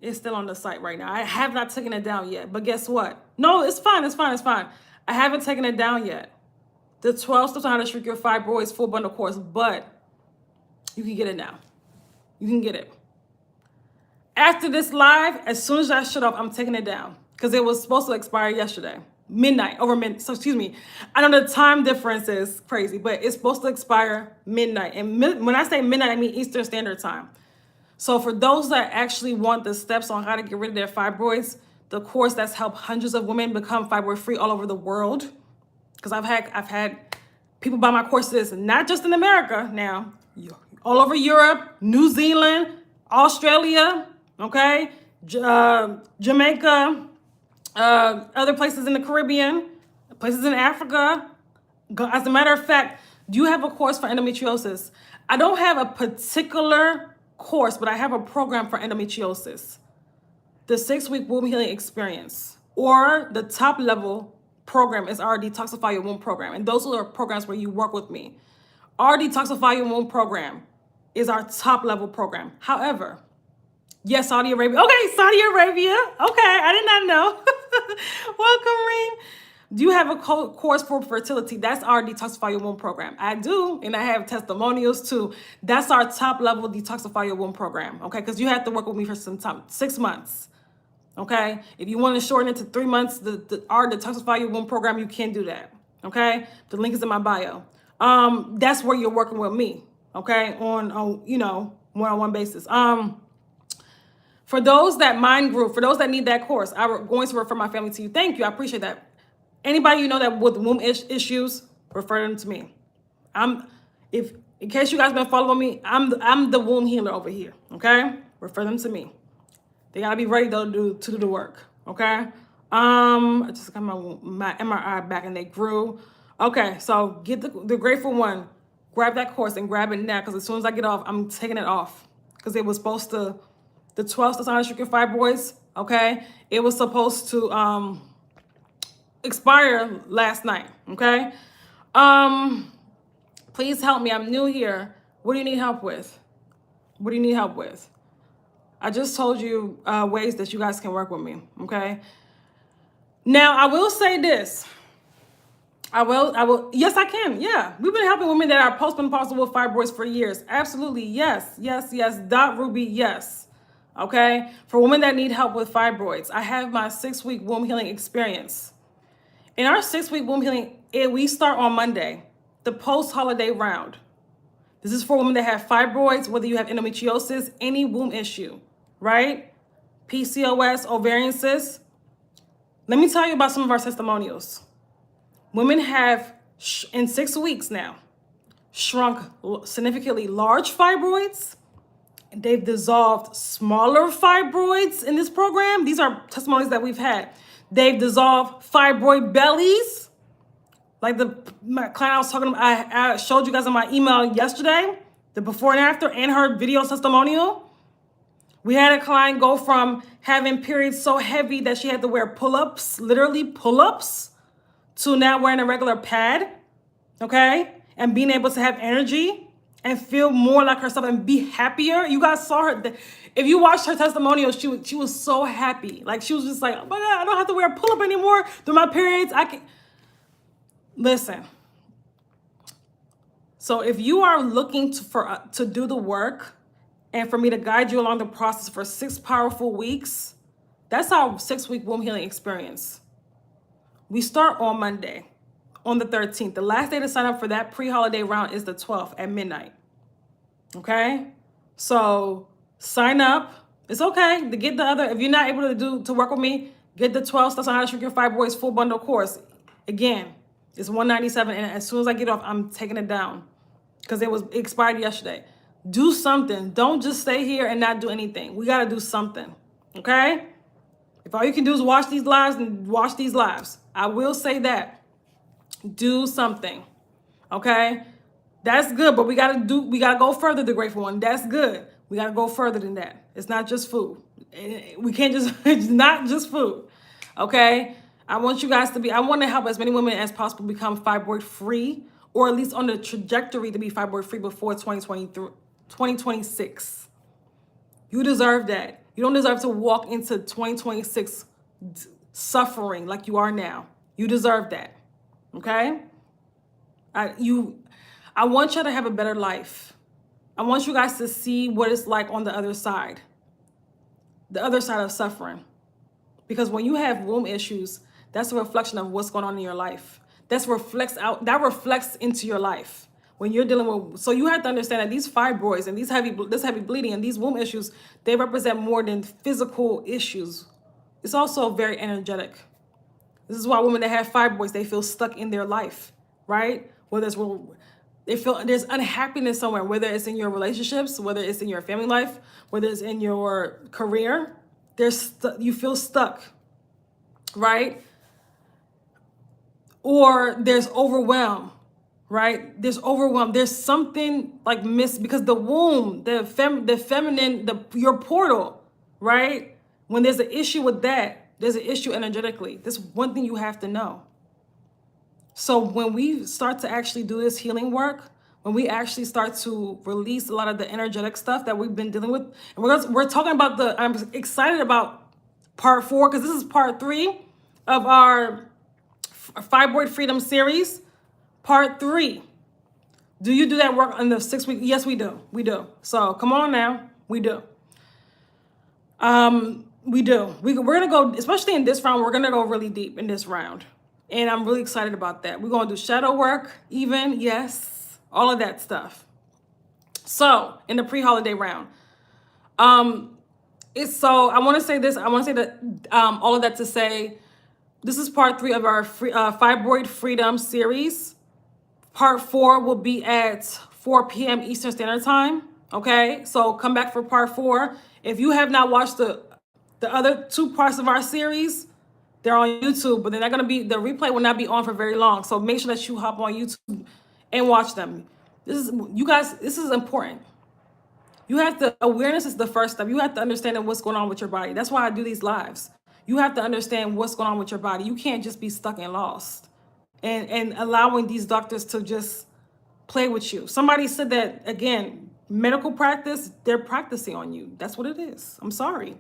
it's still on the site right now. I have not taken it down yet. But guess what? No, it's fine. I haven't taken it down yet. The 12 Steps on How to Shrink Your Fibroids full bundle course, but you can get it now. You can get it. After this live, as soon as I shut up, I'm taking it down. Because it was supposed to expire yesterday. Midnight. So excuse me. I know the time difference is crazy, but it's supposed to expire midnight. And when I say midnight, I mean Eastern Standard Time. So for those that actually want the steps on how to get rid of their fibroids, the course that's helped hundreds of women become fibroid free all over the world. Because I've had people buy my courses, not just in America now, all over Europe, New Zealand, Australia, okay, Jamaica, other places in the Caribbean, places in Africa. As a matter of fact, do you have a course for endometriosis? I don't have a particular course, but I have a program for endometriosis. The 6-week womb healing experience, or the top level program is our Detoxify Your Womb program. And those are programs where you work with me. Our Detoxify Your Womb program is our top level program. However, yes, Saudi Arabia. Okay, Saudi Arabia. Okay, I did not know. Welcome, Reem. Do you have a course for fertility? That's our Detoxify Your Womb program. I do, and I have testimonials too. That's our top level Detoxify Your Womb program, okay? Because you have to work with me for some time, 6 months, okay? If you want to shorten it to 3 months, our Detoxify Your Womb program, you can do that, okay? The link is in my bio. That's where you're working with me, okay? On one-on-one basis. For those that mind group, for those that need that course, I'm going to refer my family to you. Thank you. I appreciate that. Anybody you know that with womb issues, refer them to me. In case you guys been following me, I'm the womb healer over here. Okay, refer them to me. They gotta be ready though to do the work. Okay. I just got my MRI back and they grew. Okay, so get the Grateful One. Grab that course and grab it now, because as soon as I get off, I'm taking it off, because it was supposed to. The 12 Steps on How to Shrink Your Fibroids, okay? It was supposed to expire last night, okay? Please help me. I'm new here. What do you need help with? What do you need help with? I just told you ways that you guys can work with me, okay? Now, I will say this. I will. Yes, I can. Yeah. We've been helping women that are postmenopausal with fibroids for years. Absolutely. Yes. Ruby, yes. Okay. For women that need help with fibroids, I have my 6-week womb healing experience. In our 6-week womb healing, we start on Monday, the post-holiday round. This is for women that have fibroids, whether you have endometriosis, any womb issue, right? PCOS, ovarian cysts. Let me tell you about some of our testimonials. Women have, in 6 weeks now, shrunk significantly large fibroids. They've dissolved smaller fibroids in this program. These are testimonies that we've had. They've dissolved fibroid bellies. Like my client I was talking about, I showed you guys in my email yesterday, the before and after, and her video testimonial. We had a client go from having periods so heavy that she had to wear pull-ups, literally pull-ups, to now wearing a regular pad, okay? And being able to have energy and feel more like herself and be happier. You guys saw her. If you watched her testimonial, she was so happy. Like, she was just like, oh my God, I don't have to wear a pull-up anymore through my periods. I can. Listen. So if you are looking to do the work and for me to guide you along the process for 6 powerful weeks, that's our 6-week womb healing experience. We start on Monday, on the 13th. The last day to sign up for that pre-holiday round is the 12th at midnight. Okay? So sign up. It's okay to get the other. If you're not able to work with me, get the 12 Steps on How to Shrink Your Fibroids full bundle course. Again, it's $197, and as soon as I get off, I'm taking it down because it expired yesterday. Do something. Don't just stay here and not do anything. We got to do something. Okay? If all you can do is watch these lives, and watch these lives. I will say that. Do something. Okay? That's good, but we gotta go further, the grateful one. That's good. We gotta go further than that. It's not just food. We can't just, it's not just food. Okay? I want you guys I want to help as many women as possible become fibroid free, or at least on the trajectory to be fibroid free before 2026. You deserve that. You don't deserve to walk into 2026 suffering like you are now. You deserve that. Okay? I want you to have a better life. I want you guys to see what it's like on the other side. The other side of suffering. Because when you have womb issues, that's a reflection of what's going on in your life. That reflects into your life. When you're dealing with, so you have to understand that these fibroids and this heavy bleeding and these womb issues, they represent more than physical issues. It's also very energetic. This is why women that have fibroids, they feel stuck in their life, right? They feel there's unhappiness somewhere, whether it's in your relationships, whether it's in your family life, whether it's in your career, you feel stuck, right? Or there's overwhelm. Right? There's overwhelm. There's something like because the womb, the feminine, your portal, right? When there's an issue with that, there's an issue energetically. This is one thing you have to know. So when we start to actually do this healing work, when we actually start to release a lot of the energetic stuff that we've been dealing with, and we're talking about I'm excited about part 4, because this is part 3 of our Fibroid Freedom series. Part 3. Do you do that work in the 6 week? Yes, we do. We do. So come on now. We do. We do. We're going to go, especially in this round, we're going to go really deep in this round. And I'm really excited about that. We're going to do shadow work, even, yes, all of that stuff. So in the pre-holiday round, I want to say this. I want to say that all of that to say, this is part 3 of our Fibroid Freedom series. Part 4 will be at 4 p.m. Eastern Standard Time. Okay, so come back for part 4. If you have not watched the other 2 parts of our series, they're on YouTube, but they're not going to be, the replay will not be on for very long. So make sure that you hop on YouTube and watch them. This is important. Awareness is the first step. You have to understand what's going on with your body. That's why I do these lives. You have to understand what's going on with your body. You can't just be stuck and lost. And allowing these doctors to just play with you. Somebody said that, again, medical practice, they're practicing on you. That's what it is. I'm sorry.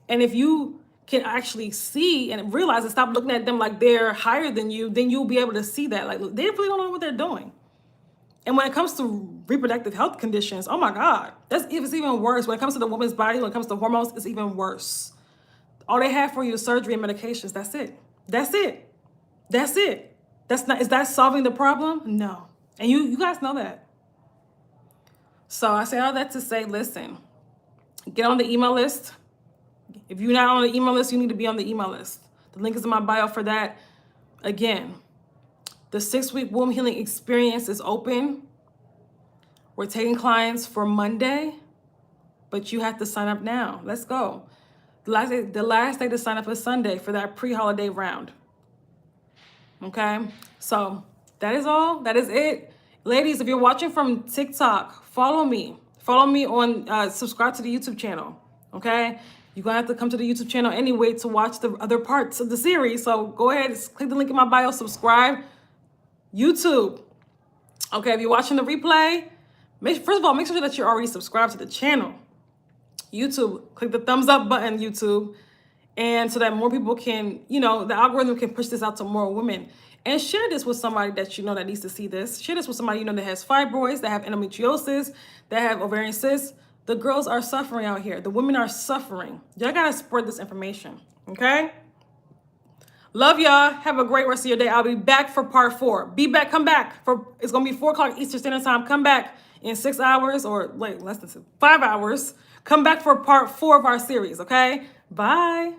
And if you can actually see and realize and stop looking at them like they're higher than you, then you'll be able to see that. Like, they really don't know what they're doing. And when it comes to reproductive health conditions, oh my God, it's even worse. When it comes to the woman's body, when it comes to hormones, it's even worse. All they have for you is surgery and medications. That's it. That's it. That's it. Is that solving the problem? No. And you guys know that. So I say all that to say, listen, get on the email list. If you're not on the email list, you need to be on the email list. The link is in my bio for that. Again, the 6-week womb healing experience is open. We're taking clients for Monday, but you have to sign up now. Let's go. The last day to sign up is Sunday for that pre-holiday round. Okay, so that is all. That is it. Ladies, if you're watching from TikTok, follow me. Follow me on, subscribe to the YouTube channel, okay? You're going to have to come to the YouTube channel anyway to watch the other parts of the series. So go ahead, click the link in my bio, subscribe. YouTube, okay? If you're watching the replay, first of all, make sure that you're already subscribed to the channel. YouTube, click the thumbs up button, YouTube. And so that more people can, the algorithm can push this out to more women. And share this with somebody that you know that needs to see this. Share this with somebody you know that has fibroids, that have endometriosis, that have ovarian cysts. The girls are suffering out here. The women are suffering. Y'all gotta spread this information, okay? Love y'all. Have a great rest of your day. I'll be back for part 4. Come back. It's gonna be 4 o'clock Eastern Standard Time. Come back in 6 hours or less than 5 hours. Come back for part 4 of our series, okay? Bye.